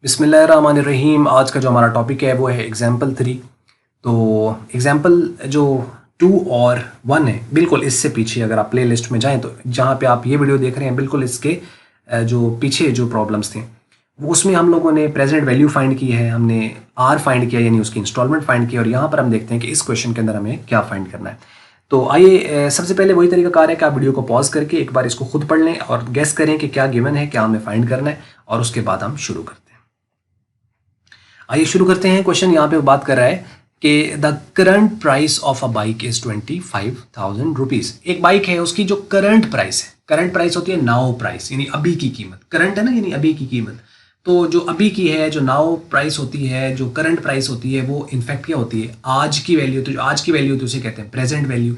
बिस्मिल्लाहिर्रहमानिर्रहीम। आज का जो हमारा टॉपिक है वो है एग्जाम्पल 3। तो एग्जाम्पल जो 2 और 1 है, बिल्कुल इससे पीछे अगर आप प्ले लिस्ट में जाएँ तो जहाँ पे आप ये वीडियो देख रहे हैं बिल्कुल इसके जो पीछे जो प्रॉब्लम्स थे वो उसमें हम लोगों ने प्रेजेंट वैल्यू फाइंड की है, हमने आर फाइंड किया यानी उसकी इंस्टॉलमेंट फाइंड की, और यहाँ पर हम देखते हैं कि इस क्वेश्चन के अंदर हमें क्या फाइंड करना है। तो आइए सबसे पहले वही तरीका कार है कि आप वीडियो को पॉज करके एक बार इसको खुद पढ़ लें और गेस करें कि क्या गिवन है, क्या हमें फाइंड करना है, और उसके बाद हम शुरू करते हैं। आइए शुरू करते हैं। क्वेश्चन यहाँ पे बात कर रहा है कि the current price of a bike is 25,000 rupees. एक बाइक है, उसकी जो करंट प्राइस है, करंट प्राइस होती है नाउ प्राइस यानी अभी की कीमत, करंट है ना यानी अभी की कीमत। तो जो अभी की है, जो नाउ प्राइस होती है, जो करंट प्राइस होती है, वो इनफैक्ट क्या होती है, आज की वैल्यू। तो जो आज की वैल्यू तो उसे कहते हैं प्रेजेंट वैल्यू।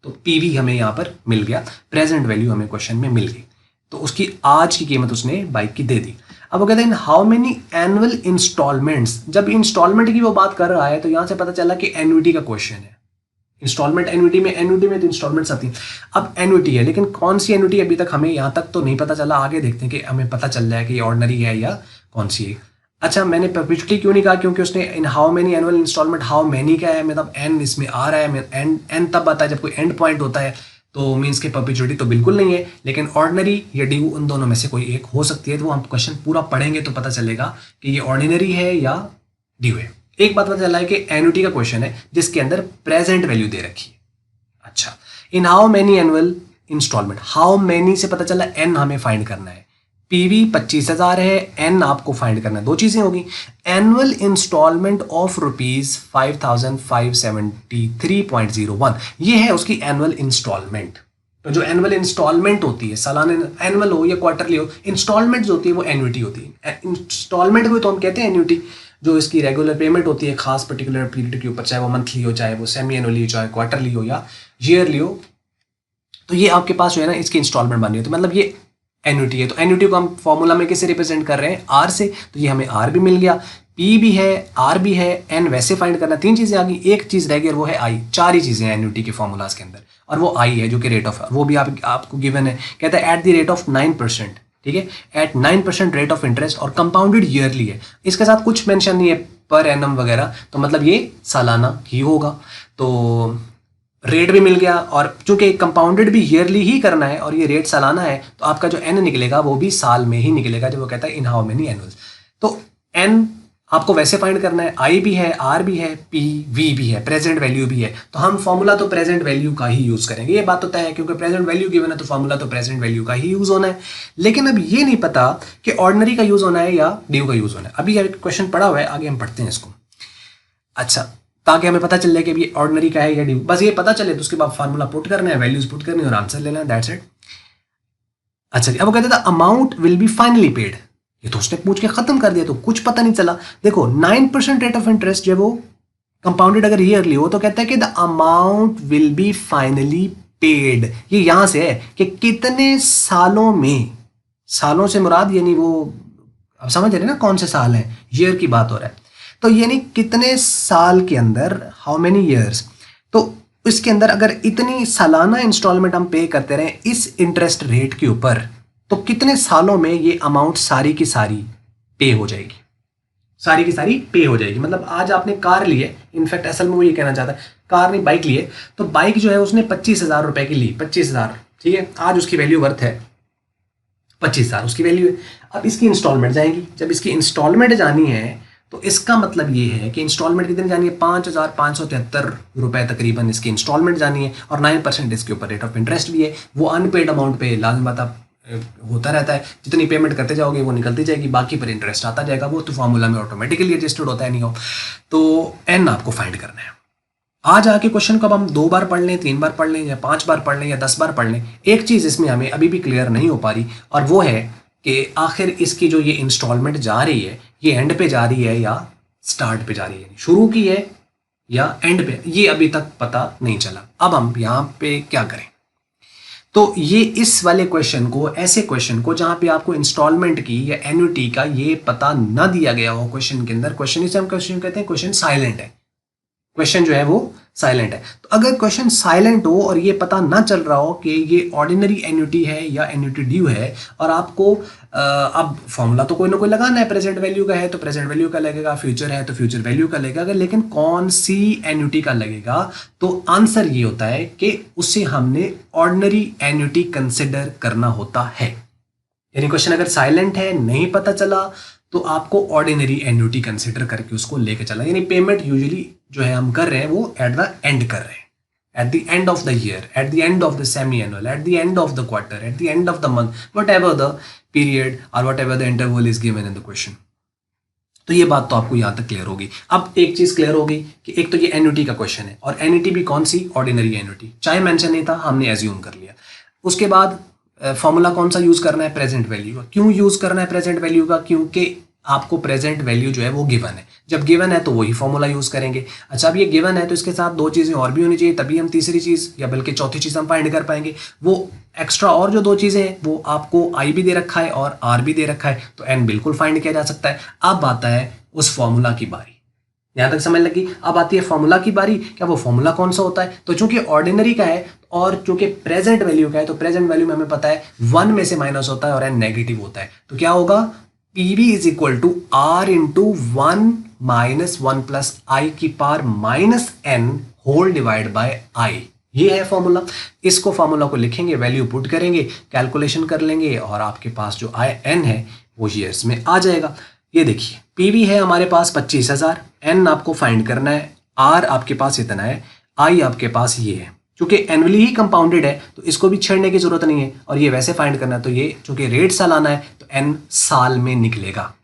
तो पीवी हमें यहाँ पर मिल गया, प्रेजेंट वैल्यू हमें क्वेश्चन में मिल गई। तो उसकी आज की कीमत उसने बाइक की दे दी। अब वो कहते हैं हाउ मेनी एनुअल इंस्टॉलमेंट्स। जब इंस्टॉलमेंट की वो बात कर रहा है तो यहाँ से पता चला कि एन्युटी का क्वेश्चन है। इंस्टॉलमेंट एन्युटी में तो इंस्टॉलमेंट्स आती हैं। अब एन्युटी है, लेकिन कौन सी एन्युटी अभी तक हमें यहाँ तक तो नहीं पता चला। आगे देखते हैं कि हमें पता चल जाए कि ये ऑर्डिनरी है या कौन सी है। अच्छा, मैंने परपेचुअली क्यों नहीं कहा, क्योंकि उसने in how many annual instalment, how many क्या है, मतलब एन इसमें आ रहा है। एन तब आता है जब कोई एंड पॉइंट होता है, तो मीन्स के परपेचुअलिटी तो बिल्कुल नहीं है, लेकिन ऑर्डिनरी या ड्यू उन दोनों में से कोई एक हो सकती है। तो हम क्वेश्चन पूरा पढ़ेंगे तो पता चलेगा कि ये ऑर्डिनरी है या ड्यू है। एक बात पता चला है कि एन्युटी का क्वेश्चन है जिसके अंदर प्रेजेंट वैल्यू दे रखी है। अच्छा, in how many annual instalment, how many से पता चला एन हमें फाइंड करना है। पीवी 25,000 है, एन आपको फाइंड करना है। दो चीजें होगी, एनुअल इंस्टॉलमेंट ऑफ ₹5,573.01, ये है उसकी एनुअल इंस्टॉलमेंट। तो जो एनुअल इंस्टॉलमेंट होती है, सालाना एनुअल हो या क्वार्टरली हो, इंस्टॉलमेंट जो होती है वो एन्युटी होती है। इंस्टॉलमेंट को तो हम कहते हैं एन्युटी। जो इसकी रेगुलर पेमेंट होती है खास पर्टिकुलर पीरियड के ऊपर, चाहे वो मंथली हो, चाहे वो सेमी एनुअली हो, चाहे क्वार्टरली हो या ईयरली हो, तो ये आपके पास जो है ना इसकी इंस्टॉलमेंट बन रही है। तो मतलब ये एन्युटी है। तो एन्युटी को हम फॉर्मूला में किसे रिप्रेजेंट कर रहे हैं, आर से। तो ये हमें आर भी मिल गया, पी भी है, आर भी है, एन वैसे फाइंड करना। तीन चीजें आ गई, एक चीज रह गई और वो है आई। चार ही चीजें हैं एन्युटी के फॉर्मूलाज के अंदर, और वो आई है जो कि रेट ऑफ, वो भी आपको गिवन है। कहता है एट द रेट ऑफ 9%, ठीक है, एट 9% रेट ऑफ इंटरेस्ट, और कंपाउंडेड ईयरली है। इसके साथ कुछ मेंशन नहीं है पर एनम वगैरह, तो मतलब ये सालाना ही होगा। तो रेट भी मिल गया, और चूंकि कंपाउंडेड भी ईयरली ही करना है और ये रेट सालाना है, तो आपका जो एन निकलेगा वो भी साल में ही निकलेगा, जो वो कहता है इन हाउ मेनी एनुअल्स। तो एन आपको वैसे फाइंड करना है, आई भी है, आर भी है, पी वी भी है, प्रेजेंट वैल्यू भी है। तो हम फॉर्मूला तो प्रेजेंट वैल्यू का ही यूज करेंगे, ये बात तो तय है, क्योंकि प्रेजेंट वैल्यू गिवन है तो फॉर्मूला तो प्रेजेंट वैल्यू का ही यूज होना है। लेकिन अब ये नहीं पता कि ऑर्डिनरी का यूज होना है या ड्यू का यूज होना है। अभी क्वेश्चन पड़ा हुआ है, आगे हम पढ़ते हैं इसको। अच्छा, ताकि हमें पता चल जाए कि ये ऑर्डिनरी का है या ड्यू, बस ये पता चले तो उसके बाद फार्मूला पुट करना है, वैल्यूज पुट करनी है और आंसर लेना है, दैट्स इट। अच्छा, अब वो कहते थे amount will be finally paid. ये तो उसने पूछ के खत्म कर दिया, तो कुछ पता नहीं चला। देखो 9% रेट ऑफ इंटरेस्ट जब वो कंपाउंडेड अगर ईयरली हो तो कहता है कि the amount will be finally paid. ये यहां से है कि कितने सालों में, सालों से मुराद यानी वो अब समझ रहे ना कौन से साल है, ईयर की बात हो रहा है। तो यानी कितने साल के अंदर, हाउ मेनी ईयर्स, तो इसके अंदर अगर इतनी सालाना इंस्टॉलमेंट हम पे करते रहे इस इंटरेस्ट रेट के ऊपर, तो कितने सालों में ये अमाउंट सारी की सारी पे हो जाएगी, सारी की सारी पे हो जाएगी। मतलब आज आपने कार ली है, इनफैक्ट असल में वो ये कहना चाहता है, कार नहीं बाइक ली है, तो बाइक जो है उसने 25,000 रुपए की ली, 25,000, ठीक है, आज उसकी वैल्यू वर्थ है 25,000 उसकी वैल्यू है। अब इसकी इंस्टॉलमेंट जाएगी, जब इसकी इंस्टॉलमेंट जानी है तो इसका मतलब ये है कि इंस्टॉलमेंट कितनी जानी है, 5,573 रुपए तकरीबन इसकी इंस्टॉलमेंट जानी है, और 9% इसके ऊपर रेट ऑफ इंटरेस्ट भी है। वो अनपेड अमाउंट पे लाजमी बात होता रहता है, जितनी पेमेंट करते जाओगे वो निकलती जाएगी, बाकी पर इंटरेस्ट आता जाएगा, वो तो फॉर्मूला में ऑटोमेटिकली एडजस्टेड होता है नहीं हो। तो एन आपको फाइंड करना है। आज आके क्वेश्चन को अब हम 2 बार पढ़ लें, 3 बार पढ़ लें, या 5 बार पढ़ लें, या 10 बार पढ़ लें, एक चीज़ इसमें हमें अभी भी क्लियर नहीं हो पा रही, और वो है कि आखिर इसकी जो ये इंस्टॉलमेंट जा रही है ये एंड पे जा रही है या स्टार्ट पे जा रही है, शुरू की है या एंड पे, ये अभी तक पता नहीं चला। अब हम यहाँ पे क्या करें, तो ये इस वाले क्वेश्चन को, ऐसे क्वेश्चन को जहां पे आपको इंस्टॉलमेंट की या एन्युटी का ये पता ना दिया गया हो क्वेश्चन के अंदर, क्वेश्चन इसे हम क्वेश्चन कहते हैं क्वेश्चन साइलेंट है। क्वेश्चन जो है वो साइलेंट है। तो अगर क्वेश्चन साइलेंट हो और ये पता ना चल रहा हो कि ये ऑर्डिनरी एन्युटी है या एन्युटी ड्यू है, और आपको अब फॉर्मूला तो कोई ना कोई लगाना है, प्रेजेंट वैल्यू का है तो प्रेजेंट वैल्यू का लगेगा, फ्यूचर है तो फ्यूचर वैल्यू का लगेगा, लेकिन कौन सी एन्युटी का लगेगा, तो आंसर ये होता है कि उसे हमने ऑर्डिनरी एन्युटी कंसिडर करना होता है। यानी क्वेश्चन अगर साइलेंट है, नहीं पता चला, तो आपको ऑर्डिनरी एन्युटी कंसिडर करके उसको लेके चला। यानी पेमेंट यूजुअली जो है हम कर रहे हैं वो एट द एंड कर रहे हैं, at the end of the year, at the end of the semi-annual, at the end of the quarter, at the end of the month, whatever the period or whatever the interval is given in the question. तो ये बात तो आपको यहाँ तक clear होगी। अब एक चीज क्लियर होगी कि एक तो ये एन्युटी का क्वेश्चन है, और एन्युटी भी कौन सी, ऑर्डिनरी एन्युटी, चाहे मेंशन नहीं था, हमने एज्यूम कर लिया। उसके बाद फॉर्मूला कौन सा यूज करना है, प्रेजेंट वैल्यू का। क्यों यूज करना है प्रेजेंट वैल्यू का, क्योंकि आपको प्रेजेंट वैल्यू जो है वो गिवन है, जब गिवन है तो वही फॉर्मूला यूज करेंगे। अच्छा, अब ये गिवन है तो इसके साथ दो चीजें और भी होनी चाहिए, तभी हम तीसरी चीज या बल्कि चौथी चीज हम फाइंड कर पाएंगे। वो एक्स्ट्रा और जो दो चीजें हैं वो आपको आई भी दे रखा है और आर भी दे रखा है, तो एन बिल्कुल फाइंड किया जा सकता है। अब आता है उस फॉर्मूला की बारी, यहां तक समझ लगी। अब आती है फॉर्मूला की बारी। क्या वो फॉर्मूला कौन सा होता है, तो चूंकि ऑर्डिनरी का है और चूंकि प्रेजेंट वैल्यू का है, तो प्रेजेंट वैल्यू में हमें पता है 1 में से माइनस होता है और एन नेगेटिव होता है। तो क्या होगा, PV is equal to R into 1 minus 1 plus i की power minus n whole divide by I। ये है फॉर्मूला। इसको फॉर्मूला को लिखेंगे, वैल्यू पुट करेंगे, कैलकुलेशन कर लेंगे, और आपके पास जो n है वो ईयर्स में आ जाएगा। ये देखिए, PV है हमारे पास 25,000, n आपको फाइंड करना है, R आपके पास इतना है, I आपके पास ये है। चूंकि एनुअली ही कंपाउंडेड है तो इसको भी छेड़ने की जरूरत नहीं है, और ये वैसे फाइंड करना है, तो ये चूंकि रेट सालाना है तो n साल में निकलेगा।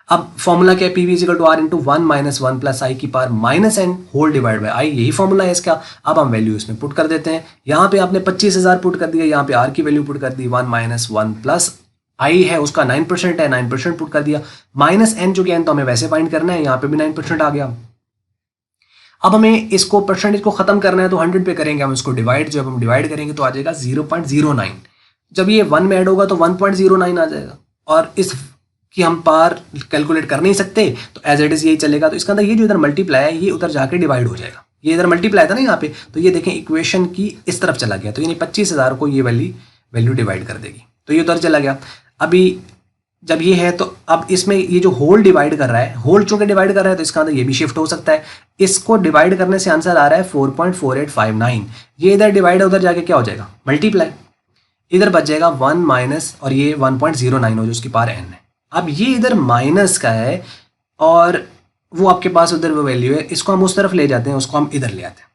अब फॉर्मूला क्या है, PV equal to R into 1 minus 1 plus i की power minus n whole divide by I, यही फॉर्मूला है इसका। अब हम वैल्यू इसमें पुट कर देते हैं। यहाँ पे आपने 25,000 पुट कर दिया, यहाँ पे R की वैल्यू पुट कर दी 1 माइनस 1 प्लस आई है उसका 9% है, 9% पुट कर दिया, माइनस n, जो कि n तो हमें वैसे फाइंड करना है, यहाँ पे भी 9% आ गया। अब हमें इसको परसेंटेज को खत्म करना है तो 100 पे करेंगे हम इसको डिवाइड, जब हम डिवाइड करेंगे तो आ जाएगा 0.09। जब ये 1 में ऐड होगा तो 1.09 आ जाएगा, और इस कि हम पार कैलकुलेट कर नहीं सकते तो एज इट इज यही चलेगा। तो इसका अंदर ये जो इधर मल्टीप्लाई है ये उधर जाके डिवाइड हो जाएगा। ये इधर मल्टीप्लाई था ना यहाँ पे, तो ये देखें इक्वेशन की इस तरफ चला गया, तो यानी 25,000 को ये वाली वैल्यू डिवाइड कर देगी, तो ये उधर चला गया। अभी जब ये है तो अब इसमें ये जो होल डिवाइड कर रहा है, होल चूंकि डिवाइड कर रहा है तो इसका अंदर ये भी शिफ्ट हो सकता है। इसको डिवाइड करने से आंसर आ रहा है 4.4859। ये इधर डिवाइड है, उधर जाके क्या हो जाएगा, मल्टीप्लाई, इधर बच जाएगा 1 माइनस, और ये 1.09 हो जो उसकी पावर n है। अब ये इधर माइनस का है और वो आपके पास उधर वो वैल्यू है, इसको हम उस तरफ ले जाते हैं, उसको हम इधर ले आते हैं।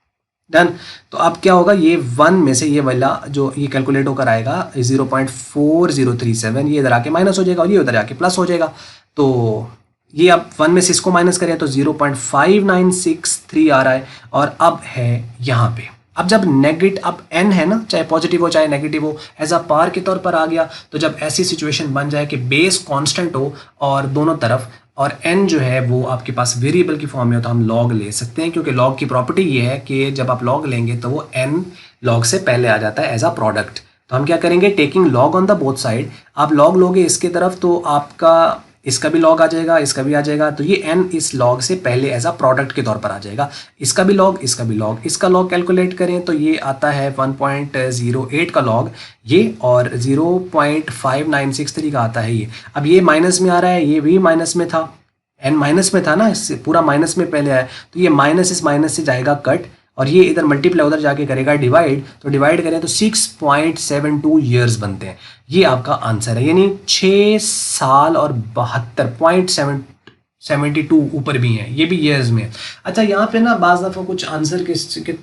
डन। तो अब क्या होगा, ये 1 में से ये वाला जो ये कैलकुलेट होकर आएगा 0.4037, ये इधर आके माइनस हो जाएगा और ये उधर आके प्लस हो जाएगा। तो ये अब 1 में से इसको माइनस करें तो 0.5963 आ रहा है, और अब है यहाँ पे, अब जब नेगेटिव, अब n है ना, चाहे पॉजिटिव हो चाहे नेगेटिव हो, एज अ पार के तौर पर आ गया। तो जब ऐसी सिचुएशन बन जाए कि बेस कांस्टेंट हो और दोनों तरफ, और n जो है वो आपके पास वेरिएबल की फॉर्म में हो, तो हम log ले सकते हैं, क्योंकि log की प्रॉपर्टी ये है कि जब आप log लेंगे तो वो n log से पहले आ जाता है एज अ प्रोडक्ट। तो हम क्या करेंगे, taking log on the both side, आप log लोगे इसके तरफ तो आपका इसका भी log आ जाएगा, इसका भी आ जाएगा, तो ये n इस log से पहले एज अ प्रोडक्ट के तौर पर आ जाएगा। इसका भी log, इसका भी log, इसका log कैलकुलेट करें तो ये आता है 1.08 का log ये, और 0.5963 का आता है ये। अब ये माइनस में आ रहा है, ये भी माइनस में था, n माइनस में था ना, इससे पूरा माइनस में पहले आया, तो ये माइनस इस माइनस से जाएगा कट, और ये इधर मल्टीप्लाई उधर जाके करेगा डिवाइड, तो डिवाइड करें तो 6.72 ईयर्स बनते हैं। ये आपका आंसर है, यानी 6 साल और 72.72 ऊपर भी हैं, ये भी ईयर्स में। अच्छा, यहाँ पे ना बाज़ दफ़ा कुछ आंसर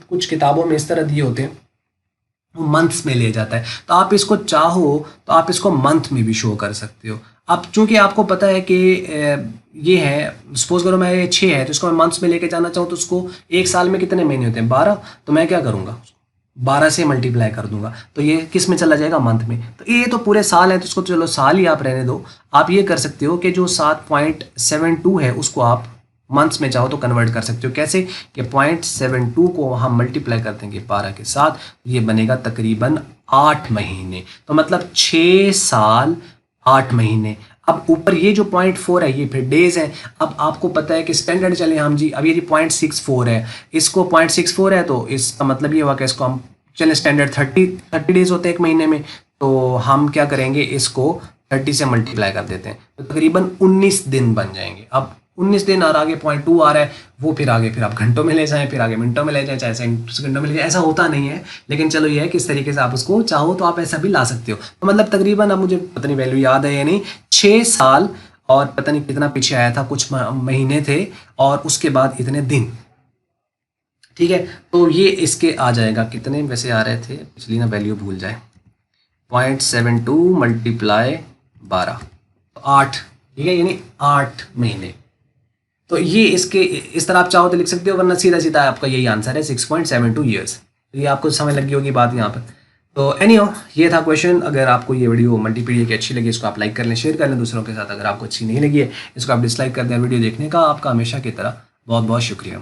कुछ किताबों में इस तरह दिए होते हैं, वो मंथ्स में ले जाता है, तो आप इसको चाहो तो आप इसको मंथ में भी शो कर सकते हो। अब चूंकि आपको पता है कि ये है, सपोज करो मैं ये 6 है तो इसको मैं मंथ्स में लेके जाना चाहूँ, तो उसको एक साल में कितने महीने होते हैं, 12, तो मैं क्या करूँगा, 12 से मल्टीप्लाई कर दूंगा, तो ये किस में चला जाएगा, मंथ में। तो ये तो पूरे साल है तो इसको चलो साल ही आप रहने दो। आप ये कर सकते हो कि जो 7.72 है उसको आप मंथ्स में चाहो तो कन्वर्ट कर सकते हो। कैसे कि 0.72 को हम मल्टीप्लाई कर देंगे 12 के साथ, ये बनेगा तकरीबन 8 महीने, तो मतलब 6 साल 8 महीने। अब ऊपर ये जो 0.4 है ये फिर डेज है। अब आपको पता है कि स्टैंडर्ड चले हम जी, अब ये 0.64 है, इसको 0.64 है तो इसका मतलब ये हुआ कि इसको हम चले स्टैंडर्ड 30 डेज होते हैं एक महीने में, तो हम क्या करेंगे इसको 30 से मल्टीप्लाई कर देते हैं तो तकरीबन 19 दिन बन जाएंगे। अब 19 दिन और आगे 0.2 आ रहा है, वो फिर आगे फिर आप घंटों में ले जाएं, फिर आगे मिनटों में ले जाएं, चाहे सेकंडों में ले जाएं, ऐसा होता नहीं है। लेकिन चलो ये है किस तरीके से आप उसको चाहो तो आप ऐसा भी ला सकते हो। तो मतलब तकरीबन, अब मुझे पता नहीं वैल्यू याद है या नहीं, 6 साल और पता नहीं कितना पीछे आया था, कुछ महीने थे और उसके बाद इतने दिन। ठीक है, तो ये इसके आ जाएगा, कितने वैसे आ रहे थे पिछली ना वैल्यू भूल जाए, 0.72 मल्टीप्लाई 12 तो 8। ठीक है, यानी 8 महीने। तो ये इसके इस तरह आप चाहो तो लिख सकते हो, वरना सीधा सीधा आपका यही आंसर है 6.72 ईयर्स। तो ये आपको समझ लगी होगी बात यहाँ पर। तो एनीहो ये था क्वेश्चन। अगर आपको ये वीडियो मल्टीपीडिया की अच्छी लगी, इसको आप लाइक कर लें, शेयर कर लें दूसरों के साथ। अगर आपको अच्छी नहीं लगी है, इसको आप डिसलाइक कर दें। वीडियो देखने का आपका हमेशा की तरह बहुत बहुत शुक्रिया।